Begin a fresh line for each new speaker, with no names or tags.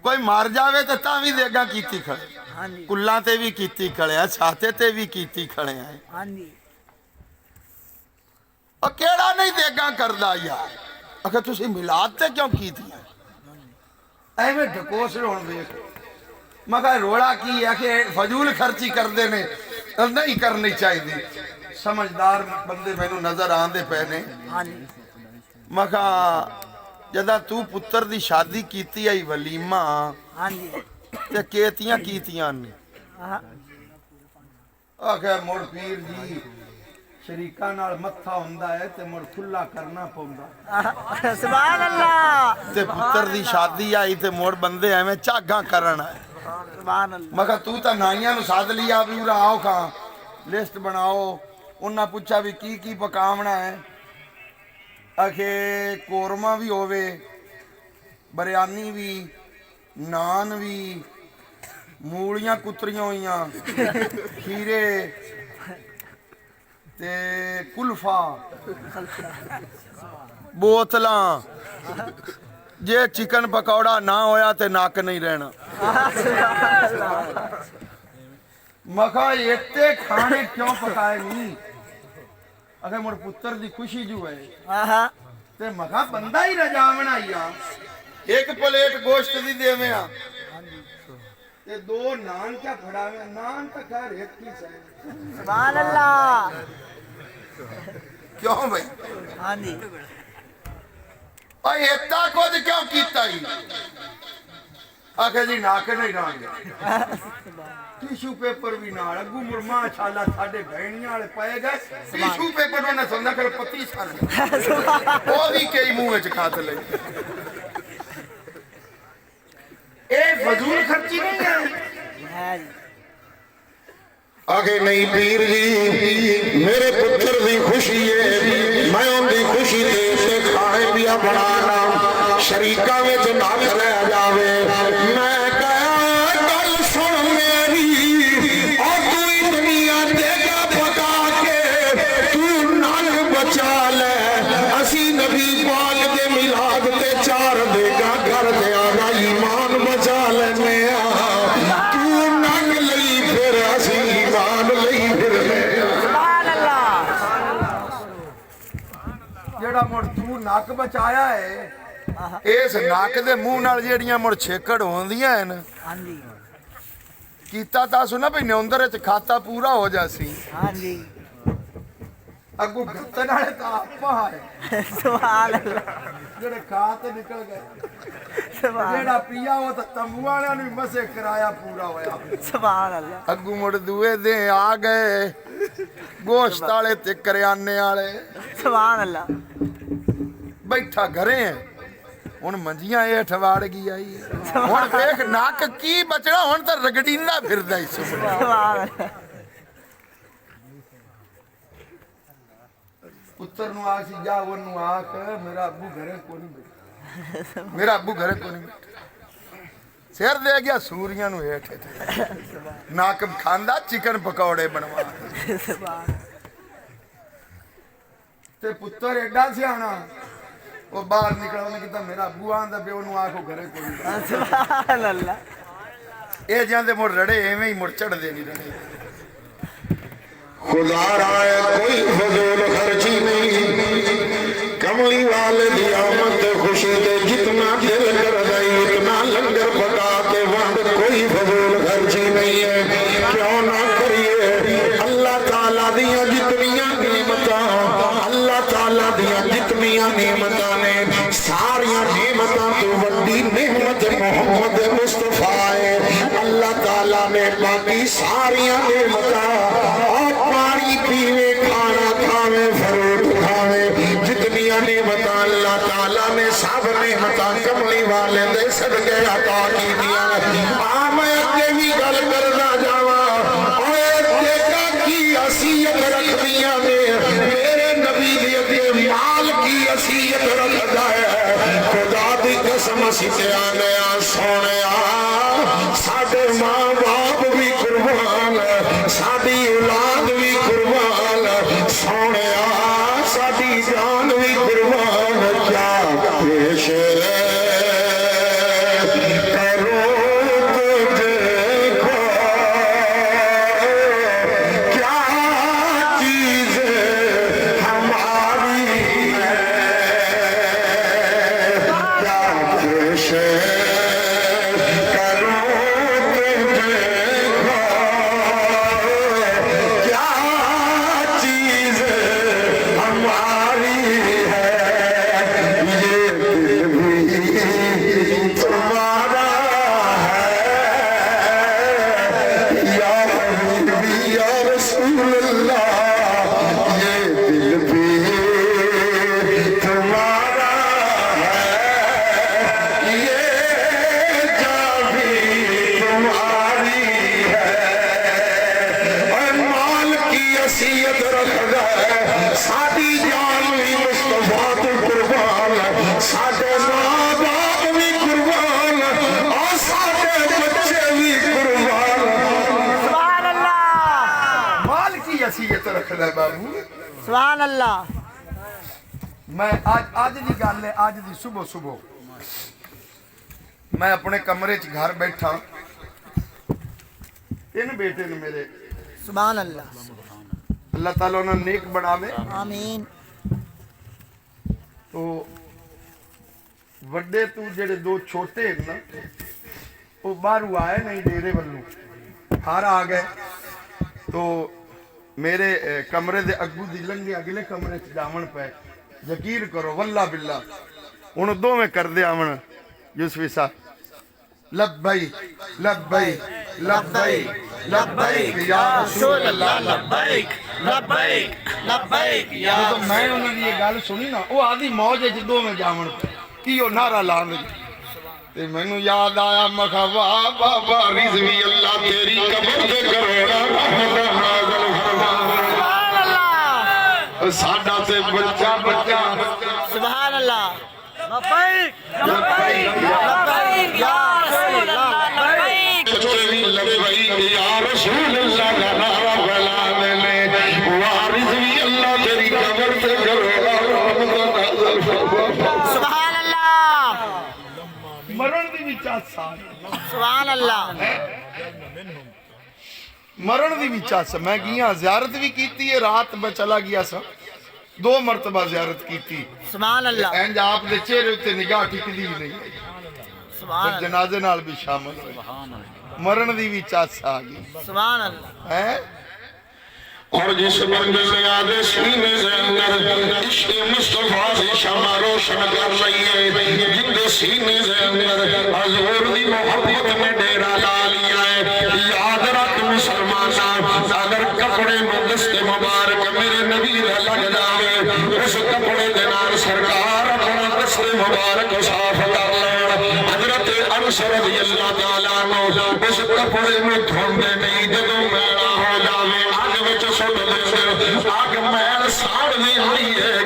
कोई मर जावे तो ता भी देगा कीती खड़े, कुल्ला ते भी कीती खड़े है, छाते ते भी कीती खड़े है। और केड़ा नहीं देगा करदा यार। अगर तुसी मिलाद ते क्यों कीती है एवें ढकोस होण देख। मगर रोड़ा की है कि फजूल खर्ची करते ने, नहीं करनी चाहिए। समझदार बंदे मैनू नजर आंदे पे ने। मखा जदा तू पुत्र दी शादी कीती आई वलीमा ते केतियां कीतियां ने। आखे मुड़ पीर जी शरीका नाल मत्था हुंदा है ते मुड़ खुला करना पौंदा।
सुभान अल्लाह।
ते पुत्र दी शादी आई ते मुड़ बंदे एवें झागा करन आए। मगर तू तो नाइया साध लिया भी उरा आओ खा लिस्ट बनाओ। उन्हें पूछा भी की पकावना है। आखे कोरमा भी होवे, बिरयानी भी, नान भी, मूलियां कुतरियां हुई, खीरे ते कुल्फा, बोतलां। जे चिकन पकौड़ा ना होया ते नाक नहीं रहना। मखा इतने खाने क्यों पकाए नहीं। अगर मुड़ पुत्र दी खुशी जो है ते मखा बंदा ही रजावना ही आ। एक प्लेट गोश्त दी देवे आ ते दो नान क्या फड़ावे। नान तो खैर एक ही सही।
सुभान अल्लाह।
क्यों भाई?
हाँ जी।
इतना कुछ क्यों कीता ही? आखे जी नाक नहीं डांगे। टिशू पेपर भी नाल अगू मुड़ माशाअल्लाह साडे बहनियां वाले पाए गए। टिशू पेपर ने समझा कर पत्ती सार वो भी कई मुंह विच खात ले। ए फजूल खर्ची नहीं है।
आगे नहीं पीर जी मेरे पुत्र दी खुशी है, मैं उनकी खुशी दे खाने पिया बनाना शरीका में ना रह जावे। मैं गल सुन मेरी और तू दुनिया देगा पका के तू नल बचा ले। असी नबी पाक दे मिलाद ते चार देगा कर दिया ना ईमान बचा लेने। तू नंग लई फिर असी ईमान लई फिर
जेड़ा मुड़ तू नक बचाया है इस नक दे मुंह नाल जेड़ियां मुड़ छेकड़ होंदियां हैं कीता तां सुना भी न्योंदर च खाता पूरा हो जासी। अगू गत्तन वाले तां आपा है।
सुभान अल्लाह।
जेड़े खा ते निकल गए। जेड़ा पिया वो तो तंबू वाले नु मसे कराया पूरा होया।
सुभान अल्लाह।
अगू मुड़ दुए दे आ गए गोश्त वाले ते करियाने वाले।
सुभान अल्लाह।
बैठा घरे है हुण मंजियां हेठ वाड़ गई आई। हुण देख नक की बचना हुण तो रगड़ींदा फिरदा ही।
सुभान अल्लाह।
पुत्र नु आख जा ओनु आख मेरा अब्बू घरे कोनी बैठा। मेरा अब्बू घरे कोनी बैठा। सिर दे गया सूरियां नु हेठ नक खांदा चिकन पकौड़े बनवा। ते पुत्र एडा सियाना वो बाहर निकला उन्हें कहता मेरा अब्बू आंदा पे ओनु आखो घरे कोनी।
सुभान अल्लाह।
ए जांदे मुड़ रड़े एवें ही मुड़ चढ़दे नहीं रड़े।
खुदा राय कोई फजूल खर्ची नहीं, कमली वाले दी आमद खुशी दे जितना दिल कर गई इतना लंगर पका के वंड। कोई फजूल खर्ची नहीं है क्यों ना करिए। अल्लाह ताला दियां जितनियां नेमतां अल्लाह ताला दियां जितनियां नेमतां ने सारियां नेमतां तो वड्डी नेमत मोहम्मद मुस्तफा है। अल्लाह ताला ने बाकी सारियां नेमतां पानी पीवे खाना खावे फ्रूट खावे जितनियां नेमतां अल्लाह ताला ने सब नेमतां कमली वाले दे सदके अता कीतियां। मैं अगे भी गल करना जावा देखा की हसीयत रखदियां ने मेरे नबी दे अगे माल की हसीयत रखदा है। खुदा दी कसम असीं ते आने सोने साडे मां बाप भी कुर्बान साडी औलाद भी कुर्बान सोने साडी जान भी कुर्बान। क्या पेश है
रखदा है बाबू।
सुभान अल्लाह।
मैं आज दी गल है, आज दी सुबह सुबह मैं अपने कमरे च घर बैठा, इन बेटे ने मेरे,
सुभान अल्लाह।
अल्लाह ताला उन्हें नेक बनावे।
आमीन।
तो वड्डे तू जेड़े दो छोटे हैं ना, वो बाहरों आए नहीं डेरे वालों, घर आ गए। तो मेरे कमरे दे अगू दी लंघे अगले कमरे च जावन पे, यकीन करो वल्ला बिल्ला हुण दोवें करदे आवन यूसुफी साहब लब्बैक लब्बैक लब्बैक लब्बैक या रसूल अल्लाह लब्बैक लब्बैक लब्बैक या। तो मैं उन्हां दी ये गल सुनी ना, वो आधी मौज च दोवें जावन की ओ नारा लांदे ते मैनू याद आया, मखा वाह बाबा
रिज़वी अल्लाह तेरी कब्र दे करोड़ा रहमत नाज़िल फरमा।
सुभान अल्लाह।
साडा ते बच्चा बच्चा
सुभान अल्लाह। लब्बैक लब्बैक लब्बैक या रसूल अल्लाह लब्बैक।
तेरी लब्बैक या रसूल अल्लाह का नारा बुला देने, वाह रिज़वी अल्लाह तेरी कब्र दे करोड़ा रहमत नाज़िल फरमा।
सुभान अल्लाह।
मरण दी भी चासा,
सुभान अल्लाह।
मरण दी भी चासा। मैं गया ज़ियारत भी कीती है, रात में चला गया सा, 2 मरतबा ज़ियारत कीती।
सुभान अल्लाह।
इंज आप दे चेहरे उत्ते निगाह टिकदी नहीं,
सुभान
फिर जनाजे नाल भी शामिल होए। मरण दी भी चासा आ गई
सुभान अल्लाह।
है।
और जिस बंदे ने आगे सीने से अंदर इश्क मुस्तफा से शमा रोशन कर रही है, जिंदे सीने से अंदर हजूर दी मोहब्बत ने डेरा ला लिया है। याद रख मुसलमान, अगर कपड़े में दस्ते मुबारक मेरे नबी दा लग जावे, उस कपड़े दे नाल सरकार अपना दस्ते मुबारक साफ कर लेन। हजरत अनस रज़ियल्लाहु तआला अन्हु उस कपड़े में धोंदे नहीं, जदों मैला हो जावे आग विच सुट देंदे, आग मैल साड़ दी हुई है